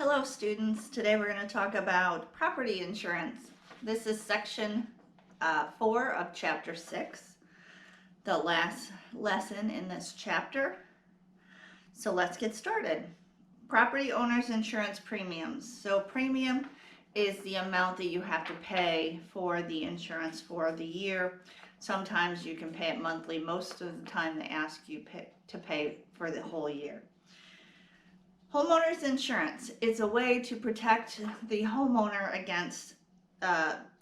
Hello students, today we're going to talk about property insurance. This is section 4 of chapter 6, the last lesson in this chapter. So let's get started. Property owner's insurance premiums. So premium is the amount that you have to pay for the insurance for the year. Sometimes you can pay it monthly. Most of the time they ask you to pay for the whole year. Homeowners insurance is a way to protect the homeowner against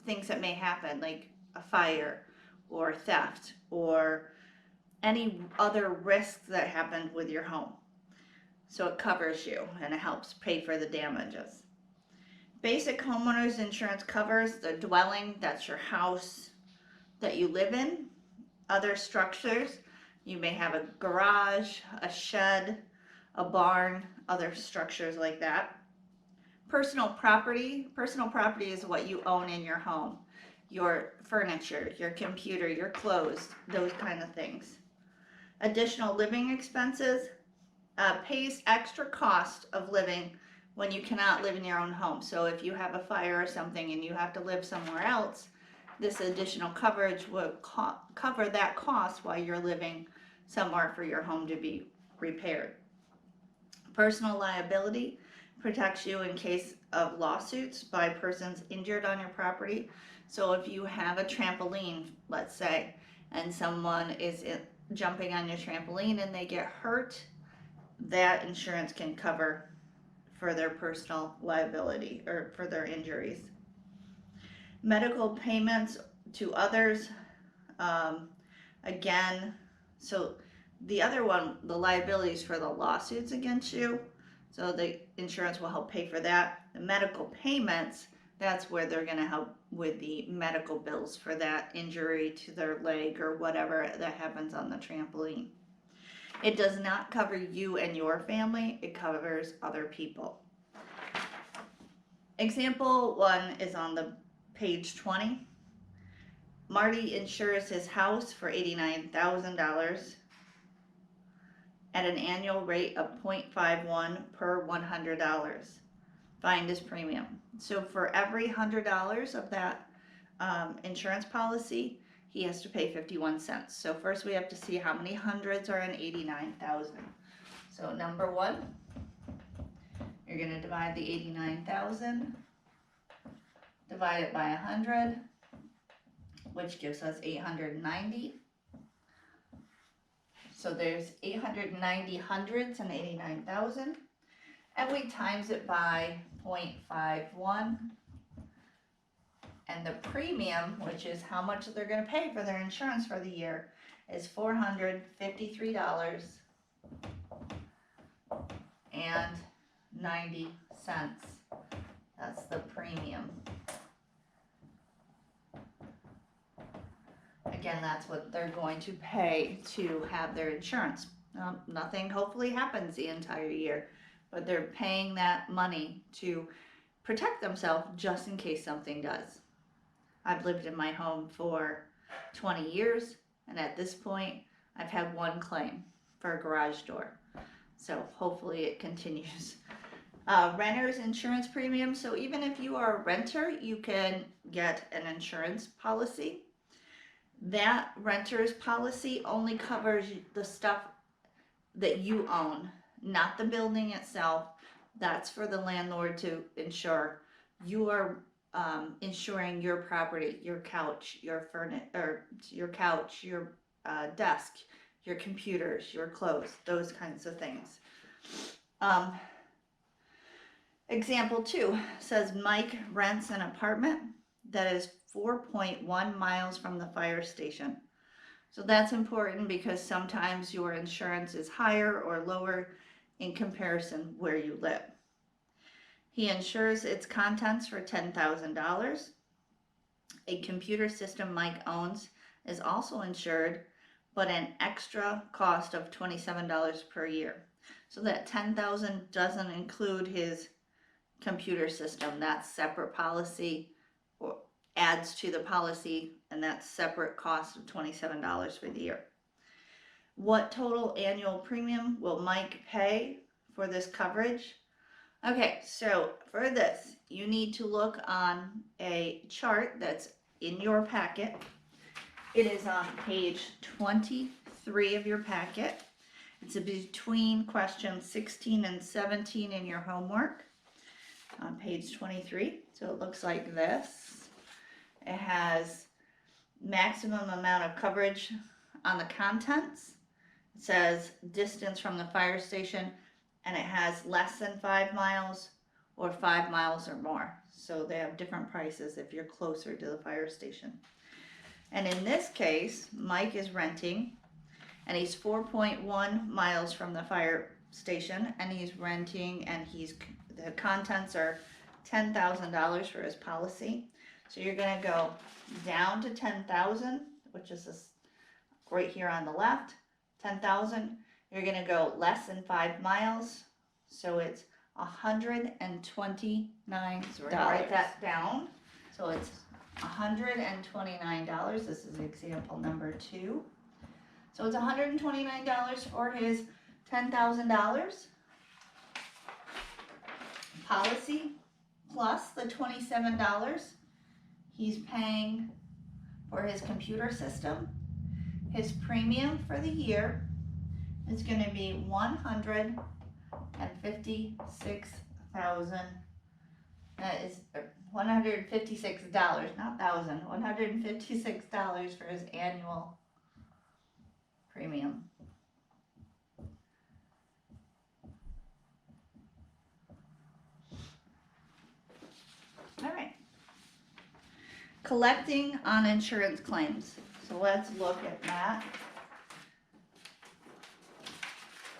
things that may happen, like a fire or theft or any other risks that happened with your home. So it covers you and it helps pay for the damages. Basic homeowners insurance covers the dwelling, that's your house that you live in, other structures. You may have a garage, a shed, a barn, other structures like that. Personal property is what you own in your home. Your furniture, your computer, your clothes, those kind of things. Additional living expenses pays extra cost of living when you cannot live in your own home. So if you have a fire or something and you have to live somewhere else, this additional coverage will cover that cost while you're living somewhere for your home to be repaired. Personal liability protects you in case of lawsuits by persons injured on your property. So if you have a trampoline, let's say, and someone is jumping on your trampoline and they get hurt, that insurance can cover for their personal liability or for their injuries. Medical payments to others, again, so the other one, the liabilities for the lawsuits against you, so the insurance will help pay for that. The medical payments, that's where they're going to help with the medical bills for that injury to their leg or whatever that happens on the trampoline. It does not cover you and your family, it covers other people. Example 1 is on the page 20. Marty insures his house for $89,000 at an annual rate of 0.51 per $100. Find his premium. So for every $100 of that insurance policy, he has to pay 51 cents. So first we have to see how many hundreds are in 89,000. So number 1, you're going to divide the 89,000, divide it by 100, which gives us 890. So there's 890 hundreds and 89,000, and we times it by 0.51, and the premium, which is how much they're going to pay for their insurance for the year, is $453.90. That's the premium. Again, that's what they're going to pay to have their insurance. Nothing hopefully happens the entire year, but they're paying that money to protect themselves just in case something does. I've lived in my home for 20 years, and at this point, I've had one claim for a garage door. So hopefully it continues. Renter's insurance premium. So even if you are a renter, you can get an insurance policy. That renter's policy only covers the stuff that you own, not the building itself. That's for the landlord to insure. You are insuring your property, your couch, your desk, your computers, your clothes, those kinds of things. Example 2 says Mike rents an apartment that is 4.1 miles from the fire station. So that's important because sometimes your insurance is higher or lower in comparison where you live. He insures its contents for $10,000. A computer system Mike owns is also insured, but an extra cost of $27 per year. So that $10,000 doesn't include his computer system. That's separate policy, or adds to the policy, and that's separate cost of $27 for the year. What total annual premium will Mike pay for this coverage? Okay, so for this, you need to look on a chart that's in your packet. It is on page 23 of your packet. It's between questions 16 and 17 in your homework on page 23. So it looks like this. It has maximum amount of coverage on the contents. It says distance from the fire station, and it has less than 5 miles or 5 miles or more. So they have different prices if you're closer to the fire station. And in this case, Mike is renting, and he's 4.1 miles from the fire station, and he's renting, and the contents are $10,000 for his policy. So you're gonna go down to 10,000, which is this right here on the left, 10,000. You're gonna go less than 5 miles, so it's $129. So we're gonna write that down. So it's $129. This is example number 2. So it's $129 for his $10,000 policy, plus the $27 he's paying for his computer system. His premium for the year is going to be $156,000. That is $156, not thousand. $156 for his annual premium. All right. Collecting on insurance claims. So let's look at that.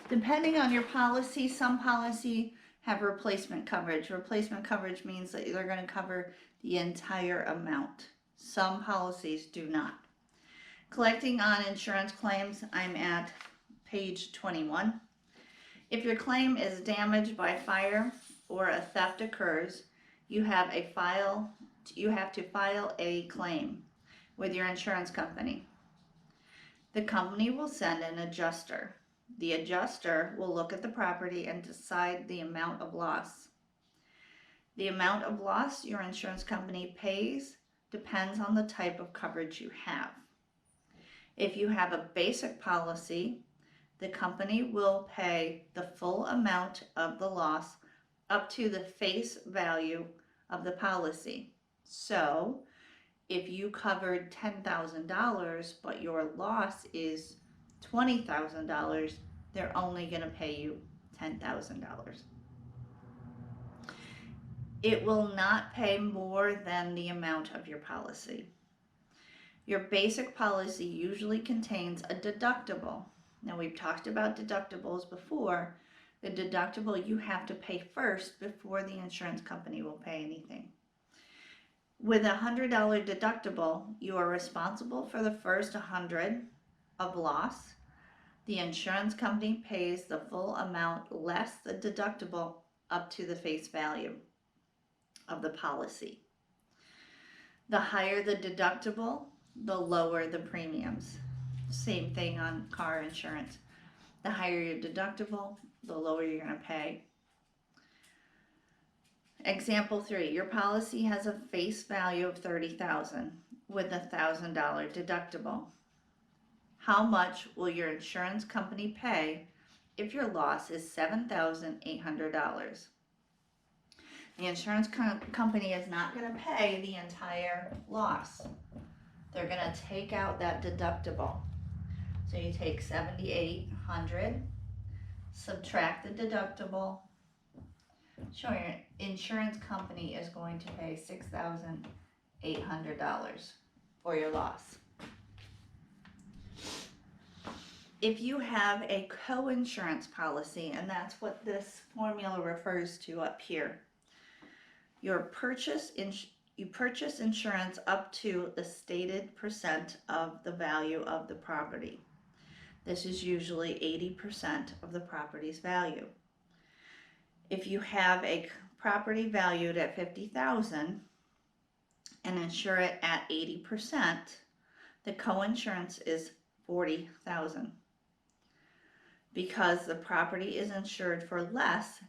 Depending on your policy, some policy have replacement coverage. Replacement coverage means that they're going to cover the entire amount. Some policies do not. Collecting on insurance claims, I'm at page 21. If your claim is damaged by fire or a theft occurs, you have to file a claim with your insurance company. The company will send an adjuster. The adjuster will look at the property and decide the amount of loss. The amount of loss your insurance company pays depends on the type of coverage you have. If you have a basic policy, the company will pay the full amount of the loss up to the face value of the policy. So, if you covered $10,000 but your loss is $20,000, they're only going to pay you $10,000. It will not pay more than the amount of your policy. Your basic policy usually contains a deductible. Now, we've talked about deductibles before. The deductible you have to pay first before the insurance company will pay anything. With a $100 deductible, you are responsible for the first $100 of loss. The insurance company pays the full amount less the deductible up to the face value of the policy. The higher the deductible, the lower the premiums. Same thing on car insurance. The higher your deductible, the lower you're going to pay. Example 3, your policy has a face value of $30,000 with a $1,000 deductible. How much will your insurance company pay if your loss is $7,800? The insurance company is not going to pay the entire loss. They're going to take out that deductible. So you take $7,800, subtract the deductible. Sure, your insurance company is going to pay $6,800 for your loss. If you have a co-insurance policy, and that's what this formula refers to up here, you purchase insurance up to the stated percent of the value of the property. This is usually 80% of the property's value. If you have a property valued at $50,000 and insure it at 80%, the co-insurance is $40,000. Because the property is insured for less,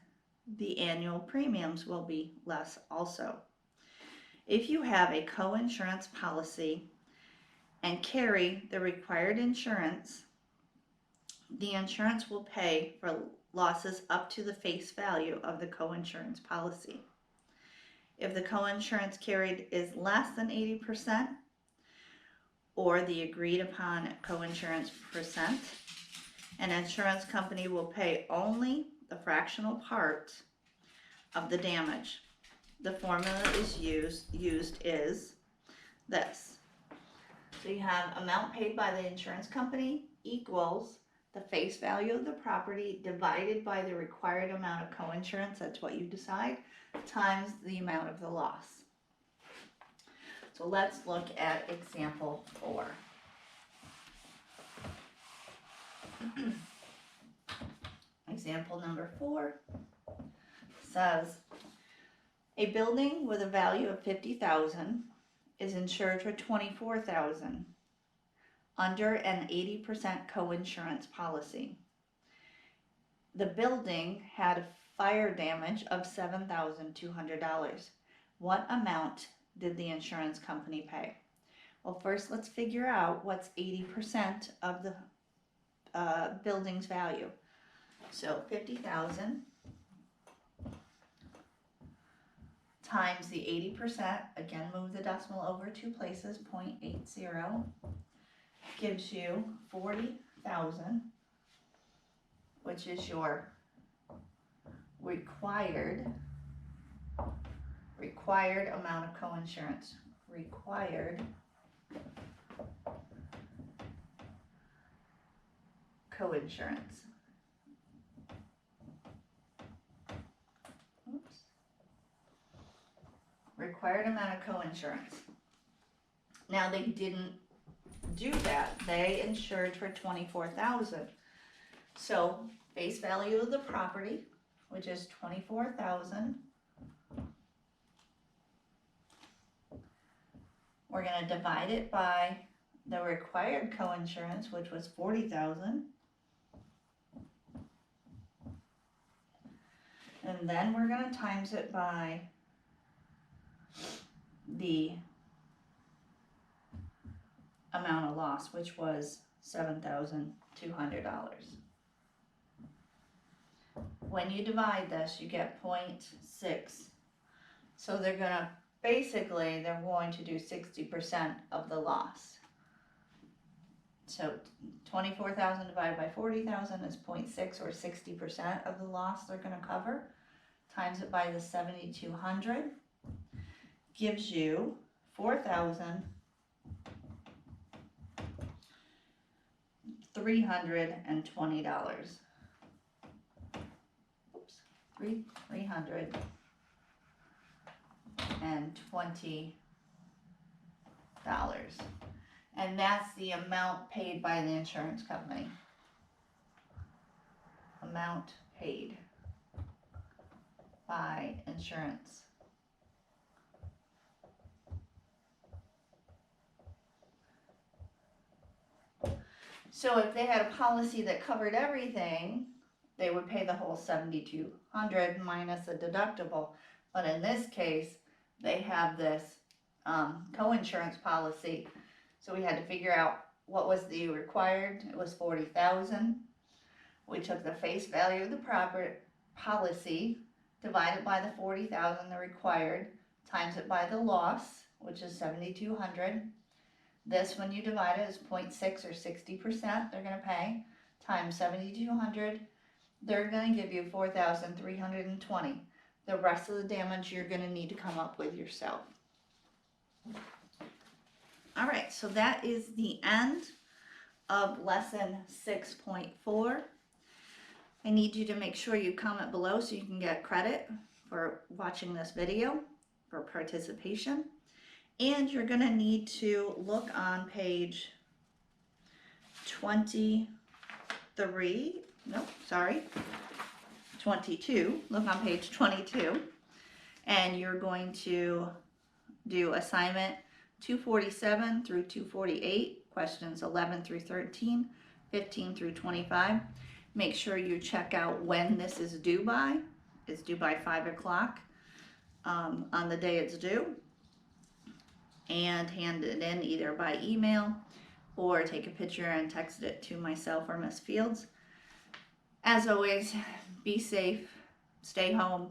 the annual premiums will be less also. If you have a co-insurance policy and carry the required insurance, the insurance will pay for losses up to the face value of the co-insurance policy. If the co-insurance carried is less than 80%, or the agreed upon co-insurance percent, an insurance company will pay only the fractional part of the damage. The formula is used is this. So you have amount paid by the insurance company equals the face value of the property divided by the required amount of co-insurance, that's what you decide, times the amount of the loss. So let's look at example 4. Example number 4 says, a building with a value of $50,000 is insured for $24,000 under an 80% co-insurance policy. The building had fire damage of $7,200. What amount did the insurance company pay? Well, first let's figure out what's 80% of the building's value. So 50,000 times the 80%, again move the decimal over 2 places, 0.80, gives you 40,000, which is your required amount of co-insurance. Required co-insurance. Oops. Required amount of co-insurance. Now they didn't do that. They insured for $24,000. So face value of the property, which is $24,000. We're going to divide it by the required co-insurance, which was $40,000. And then we're going to times it by the amount of loss, which was $7,200. When you divide this, you get 0.6. So they're going to do 60% of the loss. So 24,000 divided by 40,000 is 0.6, or 60% of the loss they're going to cover. Times it by the 7,200 gives you $4,320. Oops, $320. And that's the amount paid by the insurance company. Amount paid by insurance. So if they had a policy that covered everything, they would pay the whole $7,200 minus a deductible. But in this case, they have this co-insurance policy. So we had to figure out what was the required. It was $40,000. We took the face value of the property policy, divided by the $40,000, the required, times it by the loss, which is $7,200. This, when you divide it, is 0.6, or 60% they're going to pay, times 7,200. They're going to give you $4,320. The rest of the damage you're going to need to come up with yourself. All right, so that is the end of lesson 6.4. I need you to make sure you comment below so you can get credit for watching this video, for participation. And you're going to need to look on page 22. Look on page 22. And you're going to do assignment 247 through 248, questions 11 through 13, 15 through 25. Make sure you check out when this is due by, is due by 5 o'clock on the day it's due, and hand it in either by email or take a picture and text it to myself or Miss Fields. As always, be safe, stay home,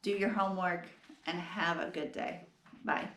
do your homework, and have a good day. Bye.